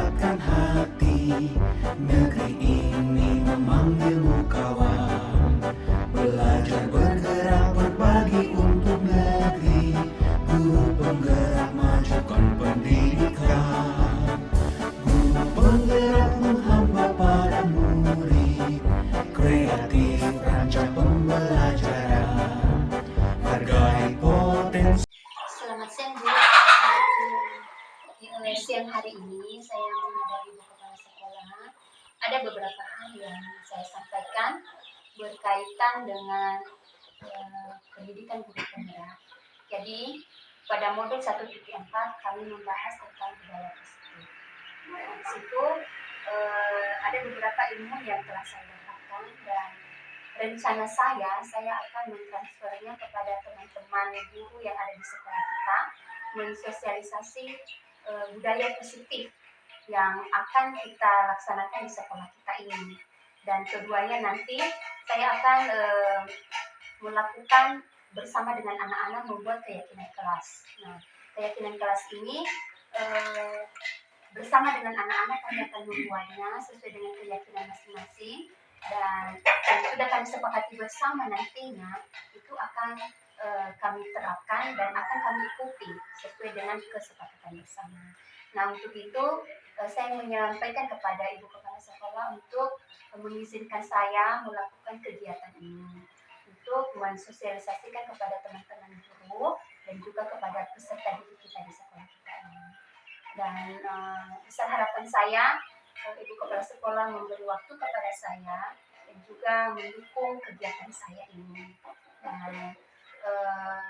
menggerakkan hati. Negeri ini memanggilmu kawan, belajar bergerak berbagi untuk negeri. Guru penggerak majukan pendidikan, guru penggerakmu hamba para murid, kreatif rancang pembelajaran, hargai potensi. Selamat siang Bu. Siang hari ini saya menghadiri Bu Kepala Sekolah. Ada beberapa hal yang saya sampaikan berkaitan dengan pendidikan guru penggerak. Jadi pada modul 1.4 kami membahas tentang budaya positif. Di situ ada beberapa ilmu yang telah saya dapatkan dan rencana saya akan mentransfernya kepada teman-teman guru yang ada di sekolah kita, mensosialisasi budaya positif yang akan kita laksanakan di sekolah kita ini. Dan keduanya nanti saya akan melakukan bersama dengan anak-anak membuat keyakinan kelas. Nah, keyakinan kelas ini bersama dengan anak-anak kami akan membuatnya sesuai dengan keyakinan masing-masing, dan sudah kami sepakati bersama nantinya itu akan kami terapkan dan akan kami ikuti sesuai dengan kesepakatan bersama. Nah, untuk itu saya menyampaikan kepada Ibu Kepala Sekolah untuk mengizinkan saya melakukan kegiatan ini untuk mensosialisasikan kepada teman-teman guru dan juga kepada peserta didik kita di sekolah kita ini. Dan besar harapan saya Ibu Kepala Sekolah memberi waktu kepada saya dan juga mendukung kegiatan saya ini. Dan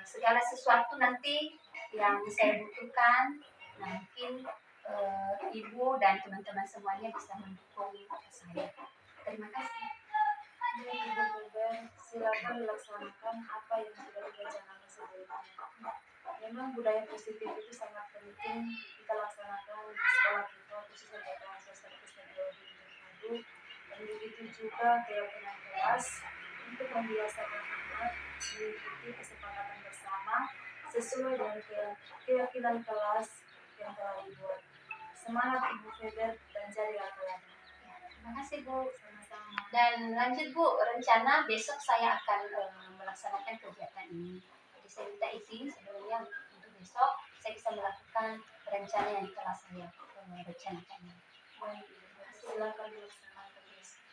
segala sesuatu nanti yang saya butuhkan, nah mungkin Ibu dan teman-teman semuanya bisa mendukung saya. Terima kasih. Silakan dilaksanakan apa yang sudah direncanakan sebelumnya. Memang budaya positif itu sangat penting kita laksanakan di sekolah kita, khususnya pada sosial teknologi terpadu, dan begitu juga keyakinan kelas untuk membiasakan anak mengikuti kesepakatan bersama sesuai dengan keyakinan kelas yang telah dibuat. Semangat Ibu Feber dan jadilah teladan. Terima kasih Bu. Sama-sama. Dan lanjut Bu, rencana besok saya akan melaksanakan kegiatan ini. Jadi saya minta izin sebelumnya untuk besok saya bisa melakukan rencana yang telah saya rencanakannya. Baik, silakan dilaksanakan besok.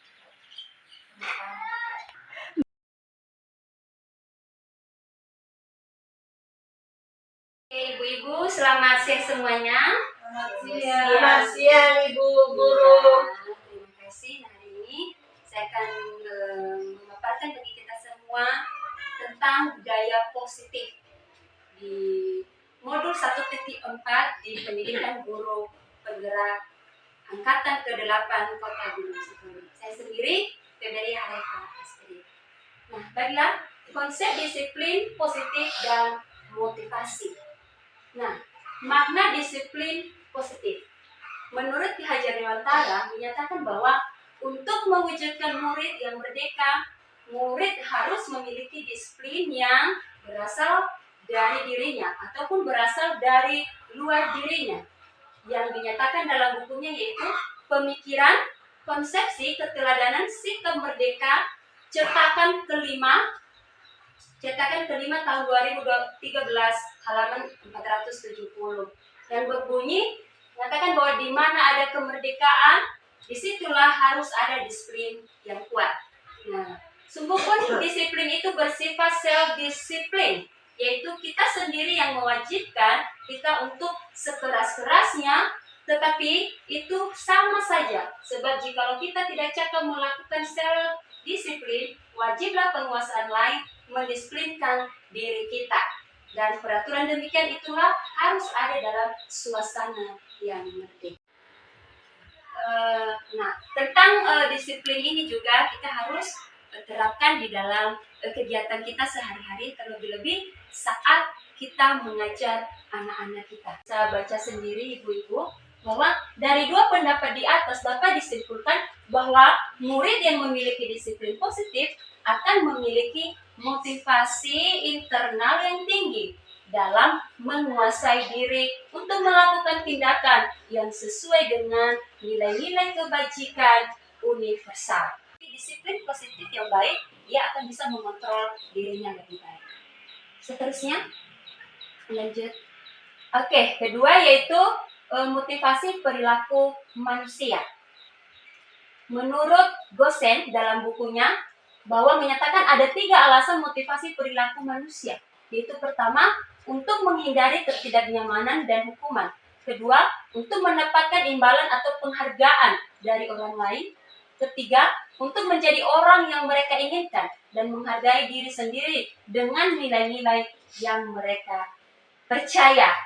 Oke, Ibu-ibu, selamat siang semuanya. Selamat siang Ibu Guru. Terima kasih. Hari ini saya akan memaparkan bagi kita semua tentang budaya positif di modul 1.4 di pendidikan guru penggerak angkatan ke-8 Kota Gunung Sitoli. Saya sendiri Feberia Arefa Astri. Nah, baiklah, konsep disiplin positif dan motivasi. Nah, makna disiplin positif. Menurut Ki Hajar Dewantara menyatakan bahwa untuk mewujudkan murid yang merdeka, murid harus memiliki disiplin yang berasal dari dirinya ataupun berasal dari luar dirinya, yang dinyatakan dalam bukunya yaitu Pemikiran, Konsepsi Keteladanan Sikap Merdeka, cetakan kelima tahun 2013 halaman 470, yang berbunyi mengatakan bahwa di mana ada kemerdekaan, disitulah harus ada disiplin yang kuat. Nah, sungguh pun disiplin itu bersifat self-disiplin, yaitu kita sendiri yang mewajibkan kita untuk sekeras-kerasnya, tetapi itu sama saja. Sebab jikalau kita tidak cakap melakukan self-disiplin, wajiblah penguasaan lain mendisiplinkan diri kita. Dan peraturan demikian itulah harus ada dalam suasana yang merdeka. Nah, tentang disiplin ini juga kita harus terapkan di dalam kegiatan kita sehari-hari, terlebih-lebih saat kita mengajar anak-anak kita. Saya baca sendiri ibu-ibu bahwa dari dua pendapat di atas dapat disimpulkan bahwa murid yang memiliki disiplin positif akan memiliki motivasi internal yang tinggi dalam menguasai diri untuk melakukan tindakan yang sesuai dengan nilai-nilai kebajikan universal. Disiplin positif yang baik, dia akan bisa mengontrol dirinya lebih baik. Seterusnya, lanjut. Oke, kedua yaitu motivasi perilaku manusia. Menurut Gosen dalam bukunya, bahwa menyatakan ada 3 alasan motivasi perilaku manusia. Yaitu pertama, untuk menghindari ketidaknyamanan dan hukuman. Kedua, untuk mendapatkan imbalan atau penghargaan dari orang lain. Ketiga, untuk menjadi orang yang mereka inginkan dan menghargai diri sendiri dengan nilai-nilai yang mereka percaya.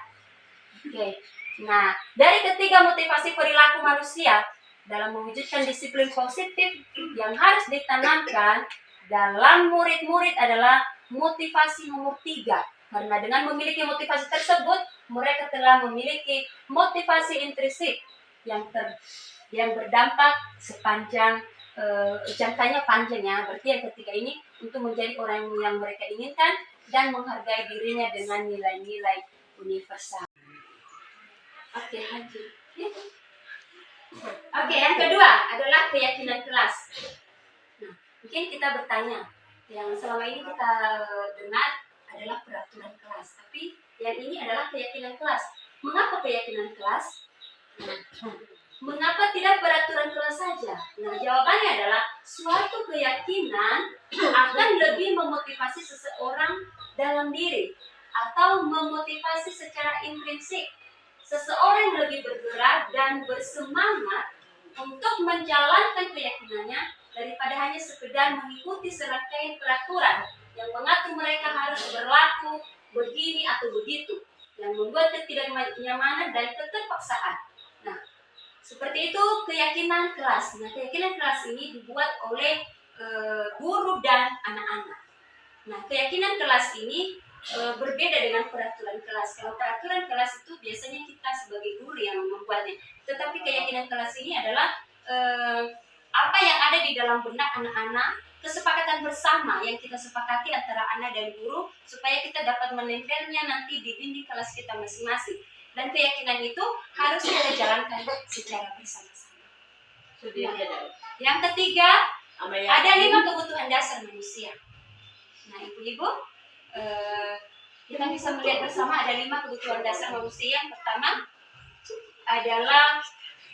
Oke. Nah, dari ketiga motivasi perilaku manusia dalam mewujudkan disiplin positif yang harus ditanamkan dalam murid-murid adalah motivasi nomor 3. Karena dengan memiliki motivasi tersebut, mereka telah memiliki motivasi intrinsik yang berdampak sepanjang jangkanya panjang ya. Berarti yang ketiga ini untuk menjadi orang yang mereka inginkan dan menghargai dirinya dengan nilai-nilai universal. Oke, lanjut. Oke, yang kedua adalah keyakinan kelas. Nah, mungkin kita bertanya, yang selama ini kita dengar adalah peraturan kelas, tapi yang ini adalah keyakinan kelas. Mengapa keyakinan kelas? Mengapa tidak peraturan kelas saja? Nah, jawabannya adalah suatu keyakinan akan lebih memotivasi seseorang dalam diri atau memotivasi secara intrinsik. Seseorang lebih bergerak dan bersemangat untuk menjalankan keyakinannya daripada hanya sekedar mengikuti serangkaian peraturan yang mengatur mereka harus berlaku begini atau begitu, yang membuat ketidaknyamanan dan keterpaksaan. Nah, seperti itu keyakinan kelas. Nah, keyakinan kelas ini dibuat oleh guru dan anak-anak. Nah, keyakinan kelas ini berbeda dengan peraturan kelas. Kalau peraturan kelas itu biasanya kita sebagai guru yang membuatnya. Tetapi keyakinan kelas ini adalah apa yang ada di dalam benak anak-anak, kesepakatan bersama yang kita sepakati antara anak dan guru supaya kita dapat menempelnya nanti di dinding kelas kita masing-masing. Dan keyakinan itu harus kita jalankan secara bersama-sama. Nah, yang ketiga, ada 5 kebutuhan dasar manusia. Nah, ibu-ibu, kita bisa melihat bersama ada 5 kebutuhan dasar manusia. Yang pertama adalah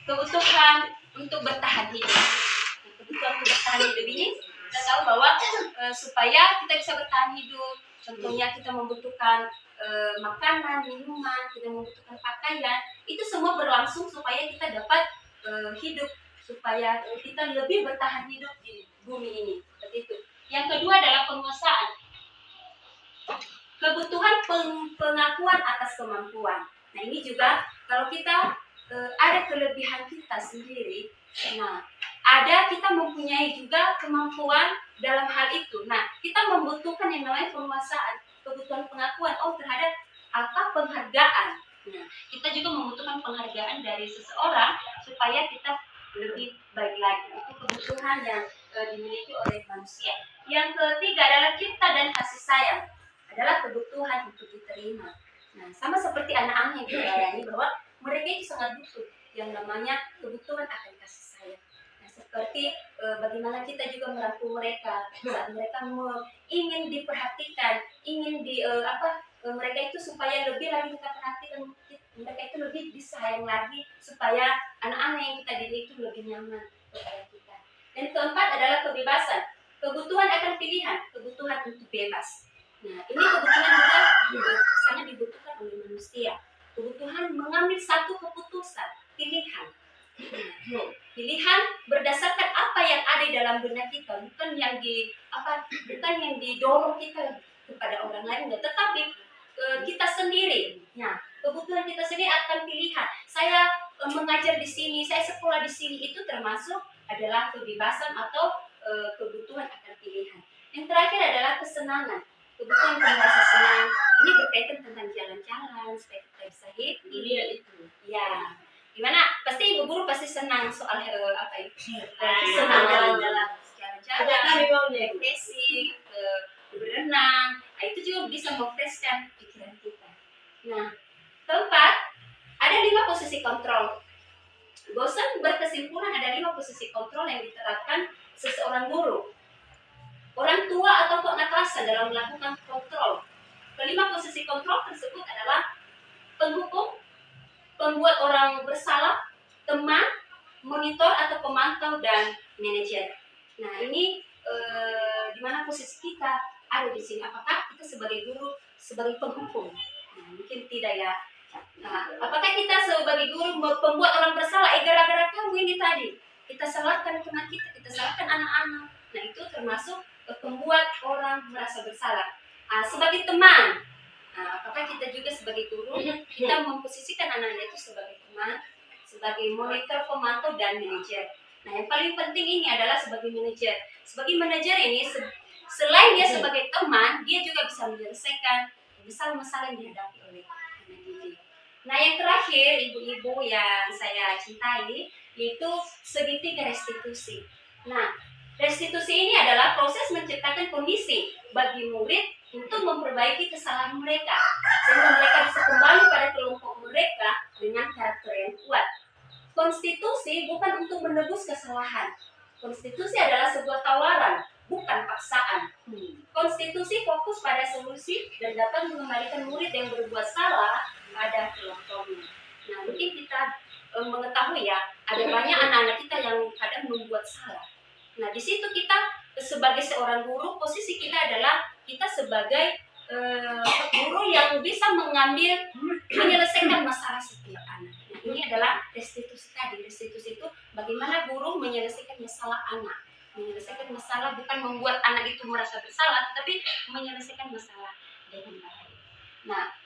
kebutuhan untuk bertahan hidup. Kebutuhan untuk bertahan hidup ini kita tahu bahwa supaya kita bisa bertahan hidup, contohnya kita membutuhkan makanan, minuman, kita membutuhkan pakaian, itu semua berlangsung supaya kita dapat hidup, supaya kita lebih bertahan hidup di bumi ini. Seperti itu. Yang kedua adalah penguasaan. Kebutuhan pengakuan atas kemampuan. Nah, ini juga kalau kita ada kelebihan kita sendiri, nah kita mempunyai juga kemampuan dalam hal itu. Nah, kita membutuhkan yang namanya penguasaan, kebutuhan pengakuan terhadap penghargaan. Nah, kita juga membutuhkan penghargaan dari seseorang supaya kita lebih baik lagi. Itu kebutuhan yang dimiliki oleh manusia. Yang ketiga adalah cinta dan kasih sayang, adalah kebutuhan untuk diterima. Nah, sama seperti anak-anak yang kita layani bahwa mereka itu sangat butuh yang namanya kebutuhan akan kasih sayang. Nah, seperti bagaimana kita juga merangkul mereka saat mereka ingin diperhatikan, ingin mereka itu supaya lebih lagi kita perhatikan, mereka itu lebih disayang lagi supaya anak-anak yang kita didik itu lebih nyaman kepada kita. Dan keempat adalah kebebasan, kebutuhan akan pilihan, kebutuhan untuk bebas. Nah, ini kebutuhan juga sangat dibutuhkan oleh manusia. Kebutuhan mengambil satu keputusan, pilihan. Pilihan berdasarkan apa yang ada di dalam benak kita, bukan yang didorong kita kepada orang lain, tetapi kita sendiri. Nah, kebutuhan kita sendiri akan pilihan. Saya mengajar di sini, saya sekolah di sini, itu termasuk adalah kebebasan atau kebutuhan akan pilihan. Yang terakhir adalah kesenangan. Kebutuhan merasa senang. Ini berkaitan tentang jalan-jalan supaya kita bisa happy. Iya itu. Ya. Gimana? Pasti ibu guru pasti senang soal senang jalan-jalan, refreshing, berenang. Nah, itu juga bisa memfreshkan pikiran kita. Nah, keempat, ada 5 posisi kontrol. Gosling berkesimpulan ada 5 posisi kontrol yang diterapkan seseorang guru, orang tua atau pengawasan dalam melakukan kontrol. Kelima posisi kontrol tersebut adalah penghukum, pembuat orang bersalah, teman, monitor atau pemantau, dan manajer. Nah, ini di mana posisi kita ada di sini? Apakah kita sebagai guru, sebagai penghukum? Nah, mungkin tidak ya. Nah, apakah kita sebagai guru pembuat orang bersalah? Gara-gara kamu ini tadi kita salahkan teman kita salahkan anak-anak. Nah, itu termasuk pembuat orang merasa bersalah. Sebagai teman, apakah kita juga sebagai guru kita memposisikan anak-anak itu sebagai teman, sebagai monitor, pemantau, dan manajer. Nah, yang paling penting ini adalah sebagai manajer. Sebagai manajer ini selain dia sebagai teman, dia juga bisa menyelesaikan masalah-masalah yang dihadapi oleh anak didik. Nah, yang terakhir, ibu-ibu yang saya cintai, yaitu segitiga restitusi. Nah, restitusi ini adalah proses menciptakan kondisi bagi murid untuk memperbaiki kesalahan mereka, sehingga mereka bisa kembali pada kelompok mereka dengan karakter yang kuat. Konstitusi bukan untuk menebus kesalahan. Konstitusi adalah sebuah tawaran, bukan paksaan. Konstitusi fokus pada solusi dan dapat mengembalikan murid yang berbuat salah pada kelompoknya. Nah, mungkin kita mengetahui ya, ada banyak anak-anak kita yang kadang membuat salah. Nah, di situ kita sebagai seorang guru, posisi kita adalah kita sebagai guru yang bisa menyelesaikan masalah setiap anak. Nah, ini adalah restitusi tadi. Restitusi itu bagaimana guru menyelesaikan masalah anak. Menyelesaikan masalah bukan membuat anak itu merasa bersalah, tetapi menyelesaikan masalah dengan baik. Nah,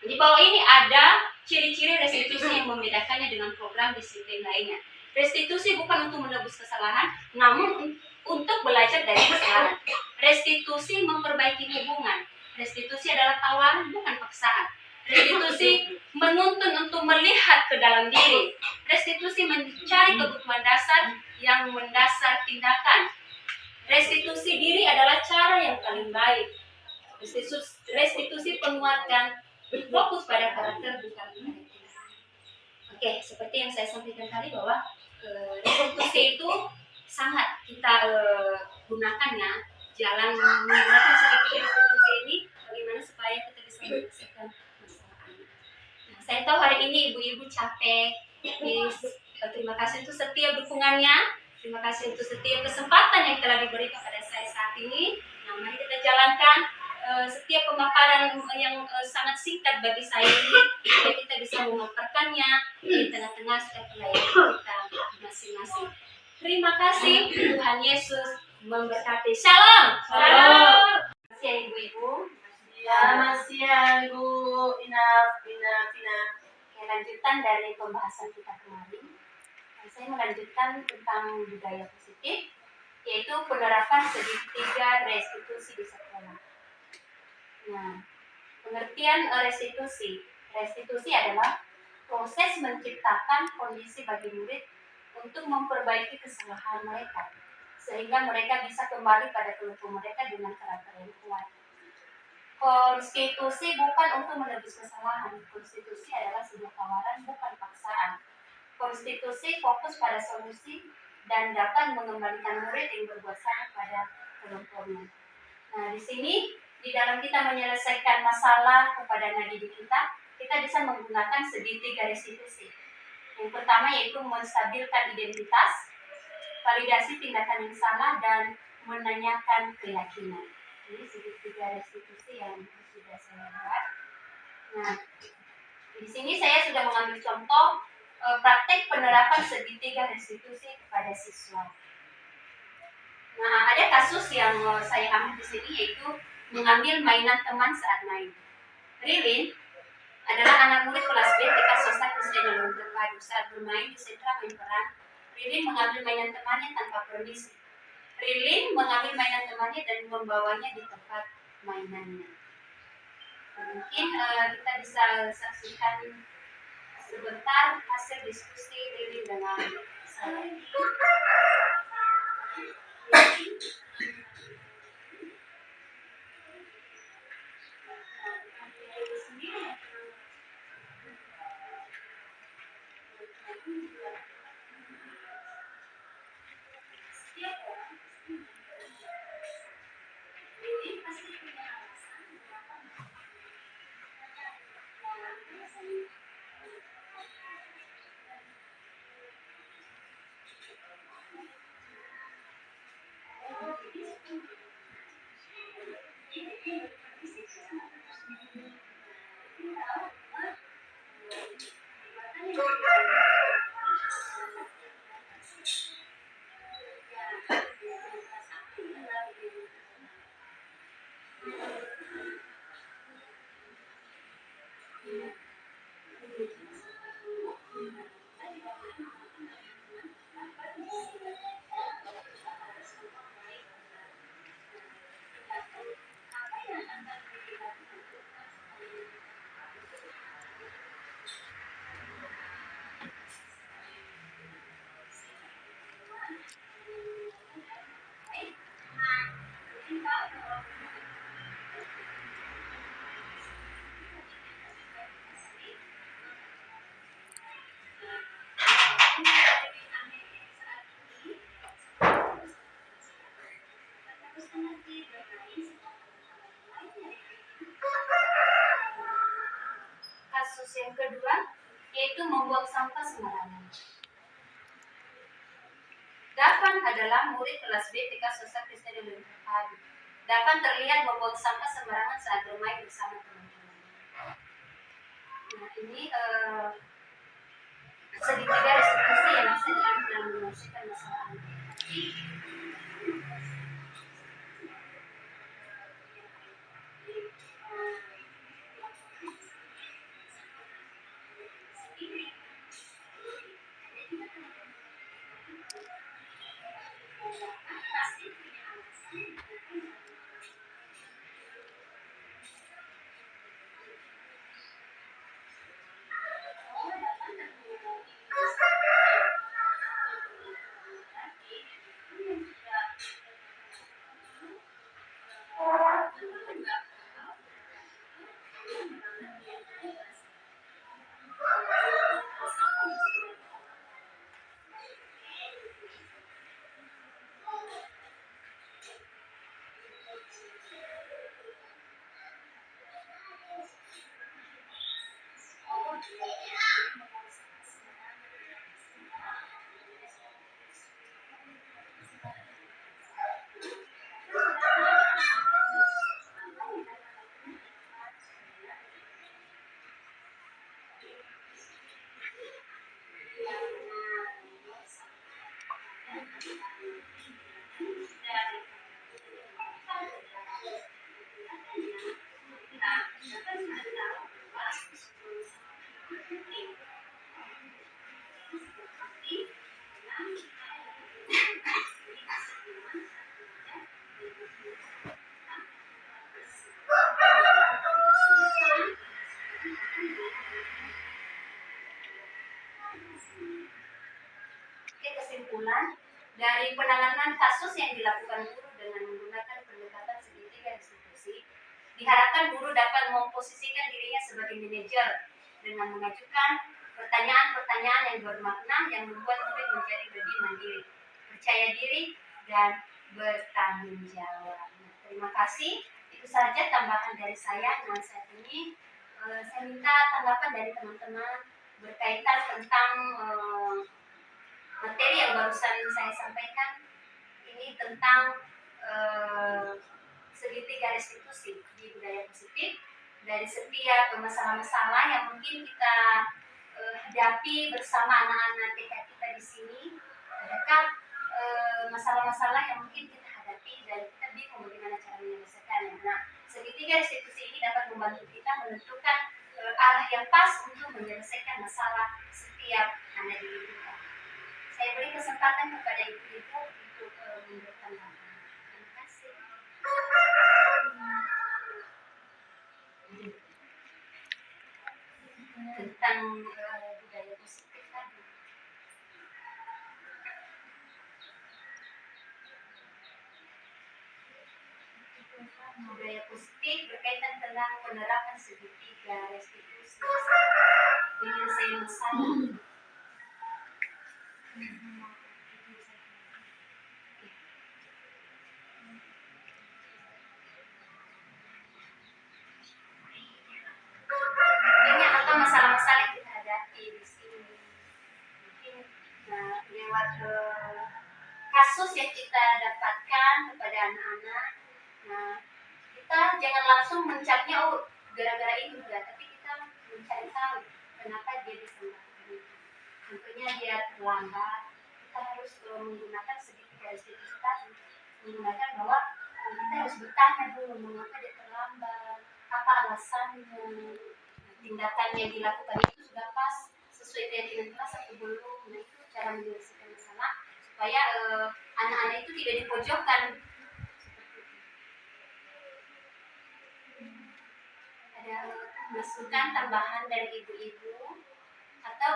di bawah ini ada ciri-ciri restitusi yang membedakannya dengan program disiplin lainnya. Restitusi bukan untuk menebus kesalahan, namun untuk belajar dari kesalahan. Restitusi memperbaiki hubungan. Restitusi adalah tawaran, bukan paksaan. Restitusi menuntun untuk melihat ke dalam diri. Restitusi mencari kebutuhan dasar yang mendasar tindakan. Restitusi diri adalah cara yang paling baik. Restitusi penguatan fokus pada karakter, bukan pada tindakan. Oke, seperti yang saya sampaikan tadi bahwa restitusi itu sangat kita gunakannya, jalan menggunakan sedikit restitusi ini bagaimana supaya kita bisa menyelesaikan masalah anak. Nah, saya tahu hari ini ibu-ibu capek. Terima kasih untuk setiap dukungannya, terima kasih untuk setiap kesempatan yang telah diberikan pada saya saat ini. Nah, mari kita jalankan setiap pemaparan yang sangat singkat bagi saya ini, supaya kita bisa memaparkannya di tengah-tengah setiap pelayanan kita masing-masing. Terima kasih, Tuhan Yesus memberkati. Shalom. Shalom. Terima kasih ya ibu-ibu. Selamat siang Bu Ina. Oke, lanjutan dari pembahasan kita kemarin. Saya melanjutkan tentang budaya positif, yaitu penerapan segitiga restitusi di sekolah. Nah, pengertian restitusi. Restitusi adalah proses menciptakan kondisi bagi murid untuk memperbaiki kesalahan mereka, sehingga mereka bisa kembali pada kelompok mereka dengan karakter yang kuat. Konstitusi bukan untuk menebus kesalahan. Konstitusi adalah sebuah tawaran, bukan paksaan. Konstitusi fokus pada solusi dan dapat mengembalikan murid yang berbuat salah pada kelompoknya. Nah, di sini di dalam kita menyelesaikan masalah kepada anak didik kita bisa menggunakan segitiga restitusi. Yang pertama yaitu menstabilkan identitas, validasi tindakan yang salah, dan menanyakan keyakinan. Ini segitiga restitusi yang sudah saya buat. Nah, di sini saya sudah mengambil contoh praktek penerapan segitiga restitusi kepada siswa. Nah, ada kasus yang saya ambil di sini yaitu mengambil mainan teman saat main. Rilin adalah anak murid kelas B TK swasta Kristen yang terpadu. Saat bermain di sentra main peran, Rilin mengambil mainan temannya tanpa permisi. Rilin mengambil mainan temannya dan membawanya di tempat mainannya. Mungkin kita bisa saksikan sebentar hasil diskusi Rilin dengan saya. yang kedua yaitu membuang sampah sembarangan. Davan adalah murid kelas B TK Swasta Kristen yang terpadu. Davan terlihat membuang sampah sembarangan saat bermain bersama teman-teman. Nah, ini segitiga restitusi yang bisa diambil dalam menyelesaikan masalah anak. Kesimpulan dari penanganan kasus yang dilakukan guru dengan menggunakan pendekatan segitiga restitusi, diharapkan guru dapat memposisikan dirinya sebagai manajer dengan mengajukan pertanyaan-pertanyaan yang bermakna yang membuat murid menjadi lebih mandiri, percaya diri, dan bertanggung jawab. Nah, terima kasih. Itu saja tambahan dari saya. Nah, saat ini saya minta tanggapan dari teman-teman berkaitan tentang materi yang barusan saya sampaikan. Ini tentang segitiga restitusi di budaya positif dari setiap masalah-masalah yang mungkin kita hadapi bersama anak-anak TK kita di sini. Adakah masalah-masalah yang mungkin kita hadapi dan kita bingung bagaimana cara menyelesaikannya? Nah, segitiga restitusi ini dapat membantu kita menentukan arah yang pas untuk menyelesaikan masalah setiap anak didik kita. Saya beri kesempatan kepada ibu-ibu untuk memberikan tanggapan. Terima kasih. Tentang budaya positif tadi. Budaya positif berkaitan tentang penerapan segitiga restitusi penyelesaian masalah. Ini apa masalah-masalah yang kita hadapi di sini? Mungkin lewat kasus yang kita dapatkan kepada anak-anak. Nah, kita jangan langsung mencapnya gara-gara itu enggak, tapi kita mencari tahu kenapa dia bisa melakukan itu. Tentunya dia terlambat. Kita harus menggunakan segitiga restitusi tadi, menggunakan bahwa kita harus bertanya dulu mengapa dia terlambat, apa alasannya, tindakan yang dilakukan itu sudah pas sesuai keyakinan kelas atau belum. Nah, itu cara menyelesaikan masalah supaya anak-anak itu tidak dipojokkan. Ada masukan tambahan dari ibu-ibu atau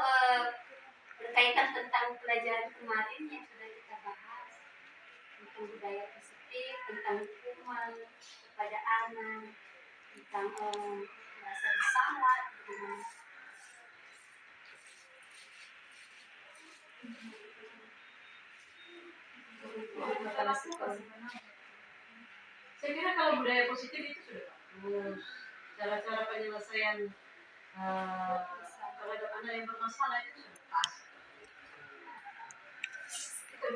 berkaitan tentang pelajaran kemarin yang sudah kita bahas tentang budaya positif, tentang hukuman kepada anak, tentang merasa bersalah, Saya kira kalau budaya positif itu sudah bagus. Cara-cara penyelesaian terhadap anak yang bermasalah itu sudah pas. Kita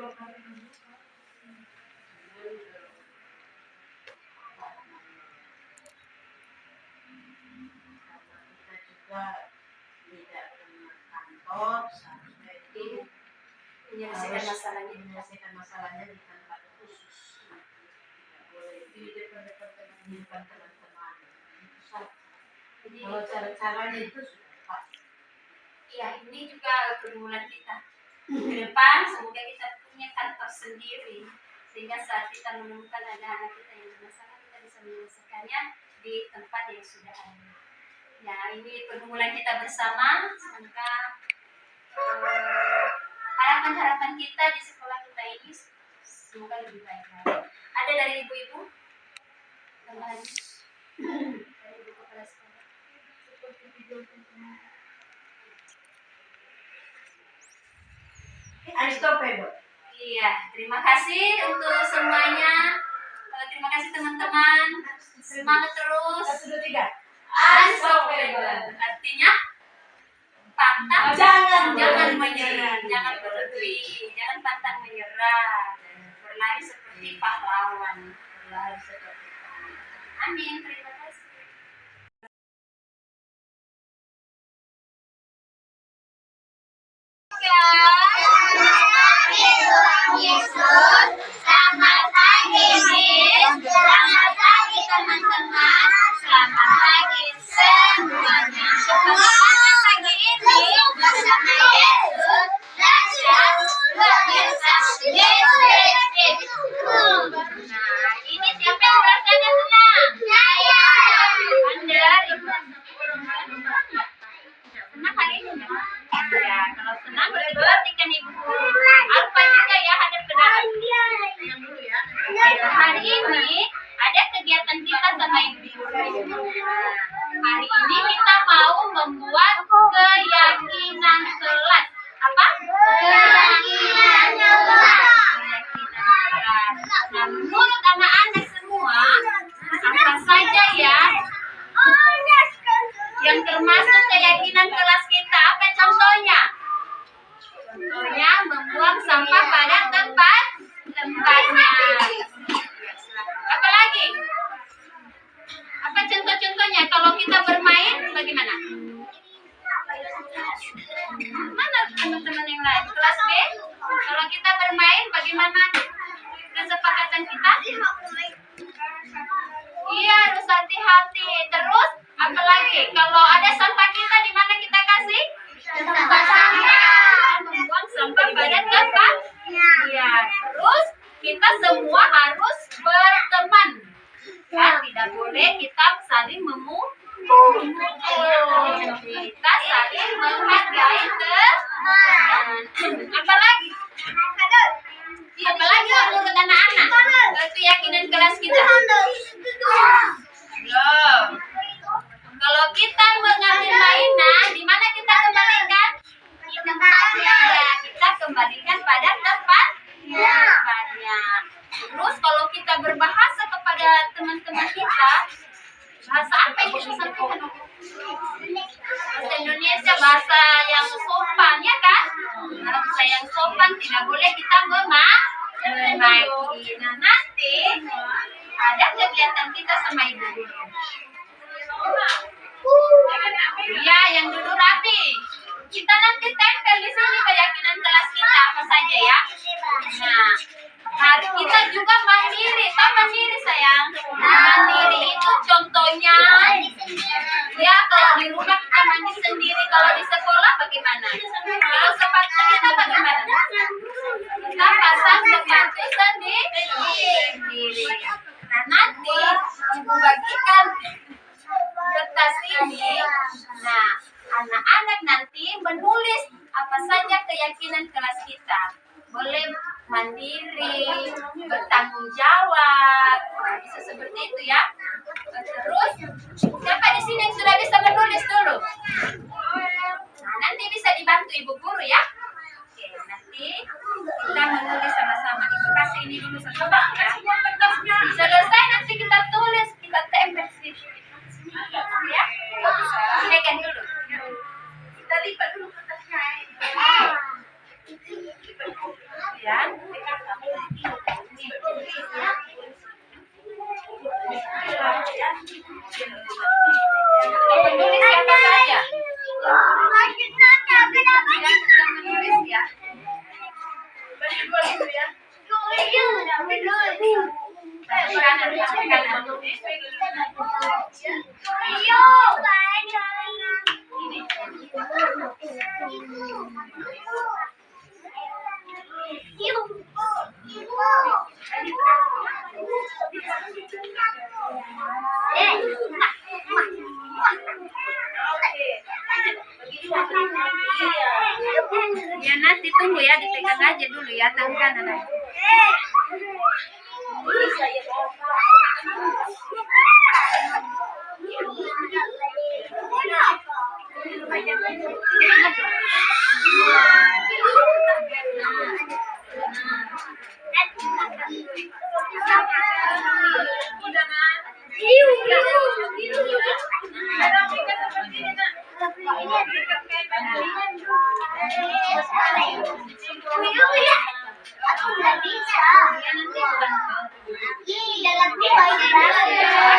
juga tidak ke kantor, seharusnya itu Menyelesaikan masalahnya. menyelesaikan masalahnya di tempat khusus. Tidak boleh di depan-depan teman-teman. Itu saja. Jadi Kalau cara-caranya itu sudah pas. ya ini juga pergumulan kita ke depan. Semoga kita punya kantor sendiri sehingga saat kita menemukan ada anak kita yang bermasalah kita bisa menyelesaikannya di tempat yang sudah ada. Ya ini pergumulan kita bersama. Semoga harapan-harapan kita di sekolah kita ini semoga lebih baik lagi. Ada dari ibu-ibu tambahan dari ibu kepala sekolah. Seperti video kemarin. Unstoppable. Iya, terima kasih untuk semuanya. Terima kasih teman-teman. Semangat terus. 1, 2, 3. Unstoppable. Artinya pantang jangan menyerah, jangan berhenti, jangan pantang menyerah. Berlari seperti pahlawan. Berlari seperti pahlawan. Amin. Terima kasih. Selamat pagi, Miss. Selamat pagi, teman-teman. Selamat pagi semuanya. Semangat pagi ini bersama Yesus. Dahsyat, luar biasa. Yesus. Nah, ini siapa yang rasanya senang? Saya. Anda, senang hari ini? Ya, kalau senang berarti perhatikan ibu. Apa juga ya hadap ke dalam. Hari ini ada kegiatan kita sama ibu. Hari ini kita mau membuat keyakinan kelas. Apa? Keyakinan kelas. Nah, menurut anak-anak semua, apa saja ya yang termasuk keyakinan kelas kita? Apa contohnya? Contohnya membuang sampah pada tempatnya. Apa lagi? Apa contoh-contohnya? Kalau kita bermain bagaimana? Mana teman-teman yang lain? Kelas B? Kalau kita bermain bagaimana kesepakatan kita? Iya, harus hati-hati. Terus apa lagi? Kalau ada sampah kita di mana kita kasih? Tempat sampah. Membuang sampah pada tempat. Iya. Terus kita semua harus berteman. Kan tidak boleh kita saling memukul. Kita saling menghargai teman. Apa lagi? Apa lagi menurut anak-anak? Keyakinan kelas kita. Belum. Kalau kita mengambil mainan, di mana kita kembalikan? Di tempatnya. Kita kembalikan pada tempatnya. Terus kalau kita berbahasa kepada teman-teman kita, bahasa apa yang kita sampaikan? Bahasa Indonesia, bahasa yang sopan, ya kan? Bahasa yang sopan, tidak boleh kita memaki. Nah, nanti ada kegiatan kita sama ibu guru. Iya, yang dulu rapi. Kita nanti tempel di sini keyakinan kelas kita apa saja ya. Nah, hari kita juga mandiri. Apa mandiri sayang? Mandiri itu contohnya. Ya, kalau di rumah kita mandi sendiri. Kalau di sekolah bagaimana? Kalau sepatu kita bagaimana? Kita pasang sepatu sendiri. Nah, nanti ibu bagikan kertas ini. Nah, anak-anak nanti menulis apa saja keyakinan kelas kita. Boleh mandiri, bertanggung jawab. Nah, bisa seperti itu ya. Terus, siapa di sini yang sudah bisa menulis dulu? Nah, nanti bisa dibantu ibu guru ya. Oke, nanti kita menulis sama-sama. Ibu kasih ini dulu satu ya. Selesai nanti kita tulis, kita tempel sini. Ya, pegang dulu. Kita ya. Penulis siapa saja? Yang menulis ya. Kanan. Ya nanti tunggu ya, dipegang aja dulu ya tangan kanan.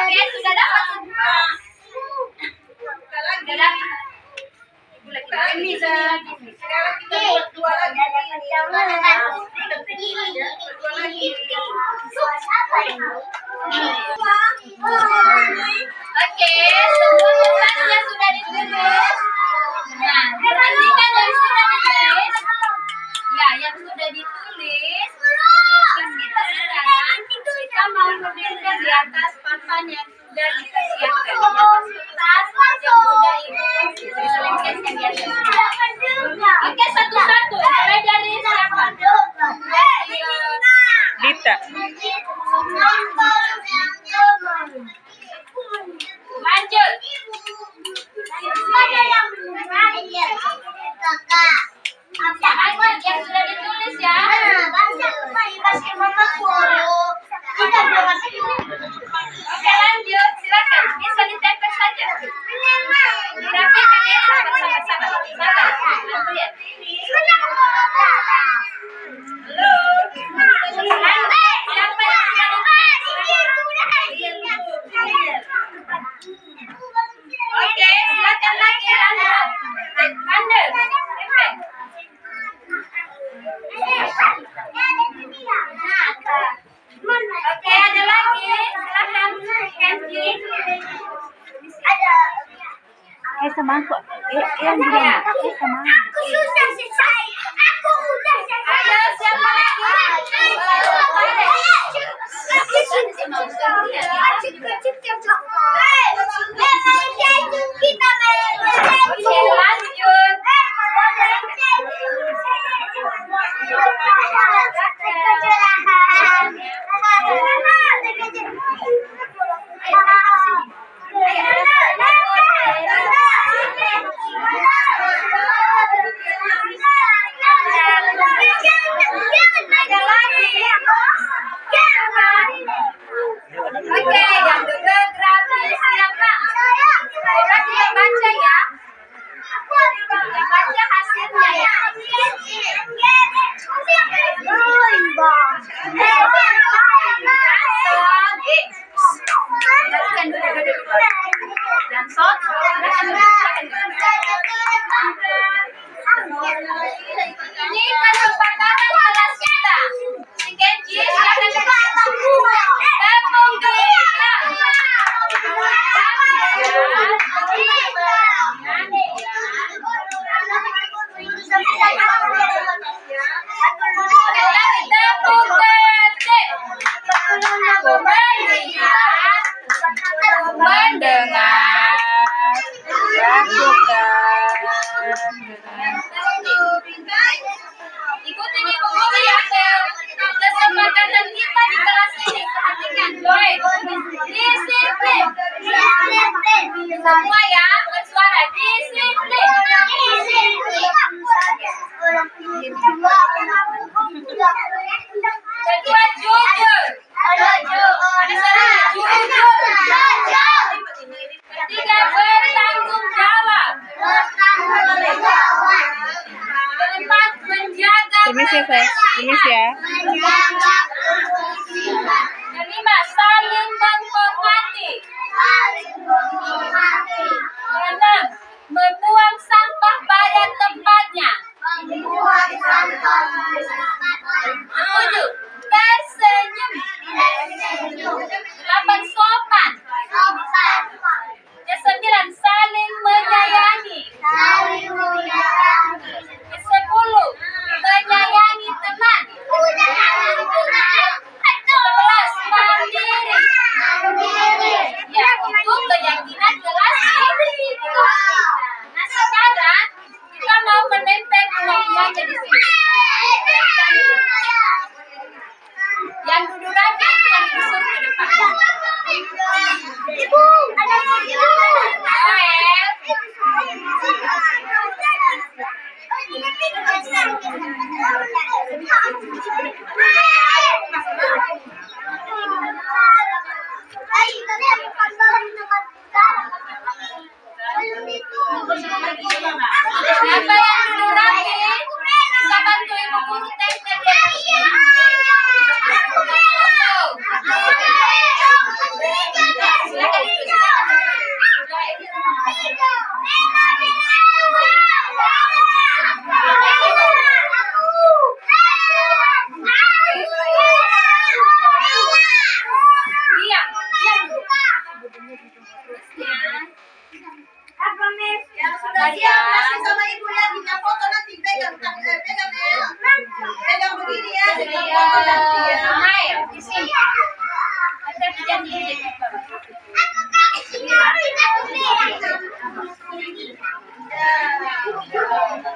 Oke, sudah dapat. Sudah dapat. Ini sekarang kita buat dua lagi. Oke, semua kertasnya sudah ditulis. Nah, perhatikan yang sudah ditulis. Ya, yang sudah ditulis. Kita sekarang kita mau menuliskan di atas papan yang sudah disiapkan. Yang sudah ibu lengketkan di atas. Oke, satu-satu. Mulai dari siapa? Dita. Lanjut. Yang sudah ditulis ya. Oke, lanjut. Silakan. Bisa ditempel saja. Dirapikan ya. Sabar. Lanjut ya. Siapa yang Oke, silakan lagi. Bandel. Tempel. Oke, ada lagi. Silakan. Kenji. Sama aku. Yang bilang sama Aku susah selesai. Aku udah selesai. Ayo, siapa lagi? Oke, lanjut. Oke, yang juga gratis siapa? Orang kita baca ya. Kita baca hasilnya ya. Janson, ini kesempatan kelas kita. Si Kenji silakan tepung gula. Mendengar ikutin ibu guru ya, kesepakatan kita di kelas ini. Perhatikan, boy. Disiplin. Semua ya, bersuara. Disiplin. Kedua, jujur. Ada suara jujur. Ketiga, bertanggung jawab. Keempat, menjaga Permisi, Fes. Tulis ya. Kelima, saling menghormati. Keenam, membuang sampah pada tempatnya. Tujuh, tersenyum. 8, sopan. Yang 9, saling menyayangi. 10, menyayangi teman. 11, mandiri. Ya, itu keyakinan jelas individu. Nah, sekarang kita mau menempel pengakuannya di sini. Yang duduk rapi itu yang disuruh ke depan. Ibu, ada video. Siapa yang duduk rapi bisa bantu ibu guru tempel di atasnya. Silakan duduk. Diam, diam. Yang sudah siap kasih sama ibu ya, minta foto nanti pegang pegang begini ya. Nail di sini. Ada janji.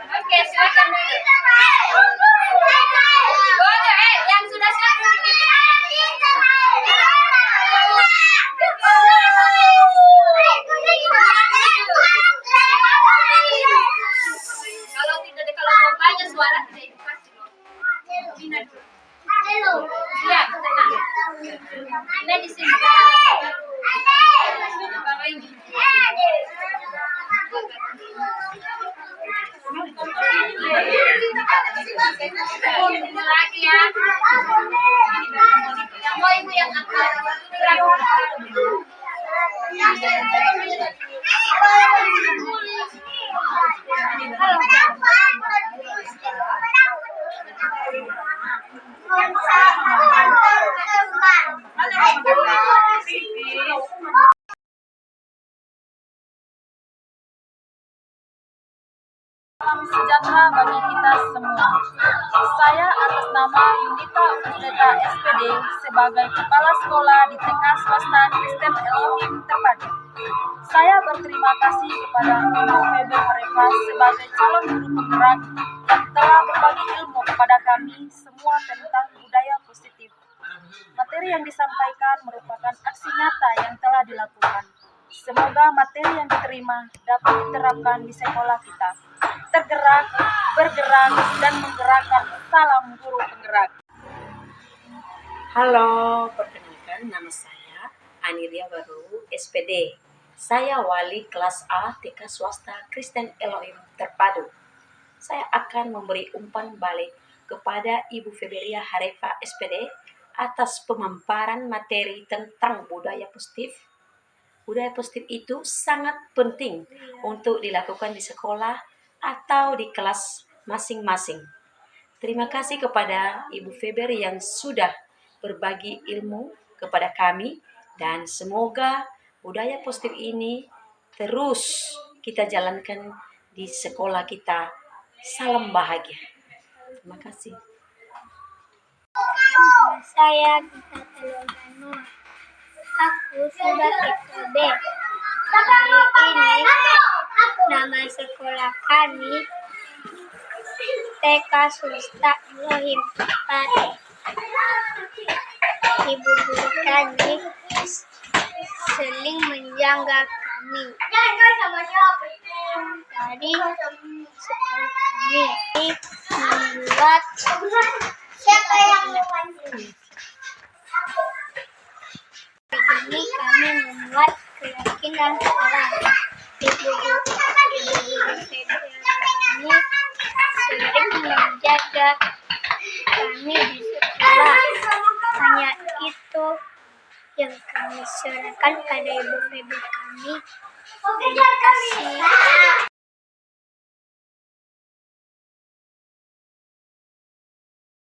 Oke, silakan duduk. Boleh, yang sudah siap duduk. Kalau mau banyak suara tidak ibu kasih loh. Pindah dulu. Ya, tenang. Pindah di sini. Bawa ini. Ini lagi ya. Yang mau ibu yang angkat. Salam sejahtera bagi kita semua. Saya atas nama Yunita Udeta SPD sebagai Kepala Sekolah di Tengah Swasta Kristen Elohim Terpadu. Saya berterima kasih kepada Ibu Feber Harefa sebagai calon guru penggerak yang telah berbagi ilmu kepada kami semua tentang budaya positif. Materi yang disampaikan merupakan aksi nyata yang telah dilakukan. Semoga materi yang diterima dapat diterapkan di sekolah kita. Tergerak, bergerak, dan menggerakkan. Salam guru penggerak. Halo, perkenalkan nama saya Aniria Baru, SPD. Saya wali kelas A TK Swasta Kristen Elohim Terpadu. Saya akan memberi umpan balik kepada Ibu Feberia Harefa SPD atas pemaparan materi tentang budaya positif. Budaya positif itu sangat penting untuk dilakukan di sekolah atau di kelas masing-masing. Terima kasih kepada Ibu Feber yang sudah berbagi ilmu kepada kami dan semoga budaya positif ini terus kita jalankan di sekolah kita. Salam bahagia. Terima kasih. Saya Gita Telogano. Aku sudah TKB. Hari ini nama sekolah kami TK Swasta Elohim Terpadu. Ibu guru kami sering menjaga kami dari sekolah kami membuat ini kami membuat keyakinan orang. Ibu guru kami sering menjaga kami kami di sekolah. Hanya itu yang kami serahkan pada ibu PB kami. Terima kasih.